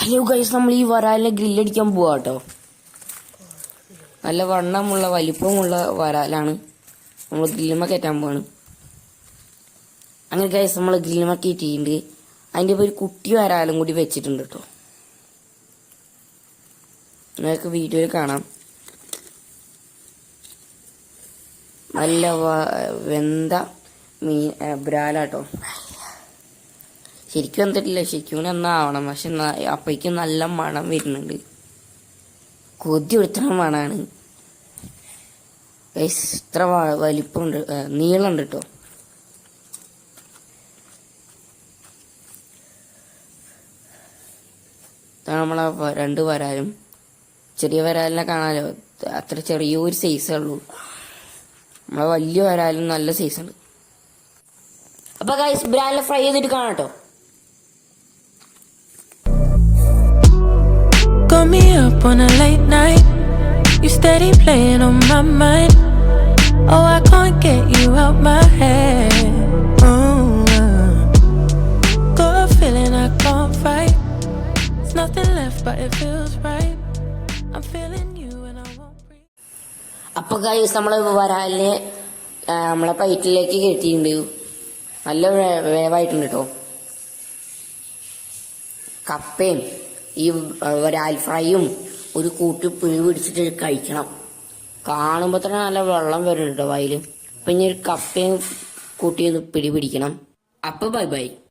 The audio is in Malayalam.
ഹലോ ഗൈസ്, നമ്മൾ ഈ വരാലിനെ ഗ്രില്ലടിക്കാൻ പോവാ കേട്ടോ. നല്ല വണ്ണമുള്ള വലിപ്പമുള്ള വരാലാണ് നമ്മൾ ഗ്രില്ലുമ്മ കയറ്റാൻ പോവാണ്. അങ്ങനെ ഗൈസ് നമ്മൾ ഗ്രില്ലുമ്മ കയറ്റിയിട്ടുണ്ട്. അതിൻ്റെ ഒരു കുട്ടി വരാലും കൂടി വെച്ചിട്ടുണ്ട് കേട്ടോ. നിങ്ങൾക്ക് വീഡിയോയിൽ കാണാം. നല്ല വെന്ത മീൻ ബ്രാലാട്ടോ. ശരിക്കും വന്നിട്ടില്ല, ശരിക്കും എന്നാവണം. പക്ഷെ അപ്പോഴേക്കും നല്ല മണം വരുന്നുണ്ട്. കൊതി എടുത്തണ മണാണ്. ഇത്ര വലിപ്പമുണ്ട്, നീളമുണ്ട് കേട്ടോ. നമ്മളെ രണ്ട് വരാലും, ചെറിയ വരാലിനെ കാണാലോ, അത്ര ചെറിയൊരു സൈസേ ഉള്ളൂ. നമ്മളെ വലിയ വരാലും നല്ല സൈസുണ്ട്. അപ്പൊ ഗൈസ് ബ്രാലിനെ ഫ്രൈ ചെയ്തിട്ട് കാണാം കേട്ടോ. Got me up on a late night. You steady playing on my mind. Oh, I can't get you out my head. Got a feeling I can't fight. There's nothing left but it feels right. I'm feeling you and I won't breathe. അപ്പൊ ഗൈസ് നമ്മളെ വരാലിനെ നമ്മളെ പ്ലേറ്റിലേക്ക് കയറ്റിയിട്ടുണ്ട്. നല്ല വേവായിട്ടുണ്ട് കേട്ടോ. കപ്പയും ഈ വരാൽ ഫ്രൈയും ഒരു കൂട്ടി പിഴി പിടിച്ചിട്ട് കഴിക്കണം. കാണുമ്പോൾ തന്നെ നല്ല വെള്ളം വരുന്നുണ്ട് വായിൽ. അപ്പം ഇനി ഒരു കപ്പയും കൂട്ടി പിടി പിടിക്കണം. അപ്പം ബൈ ബൈ.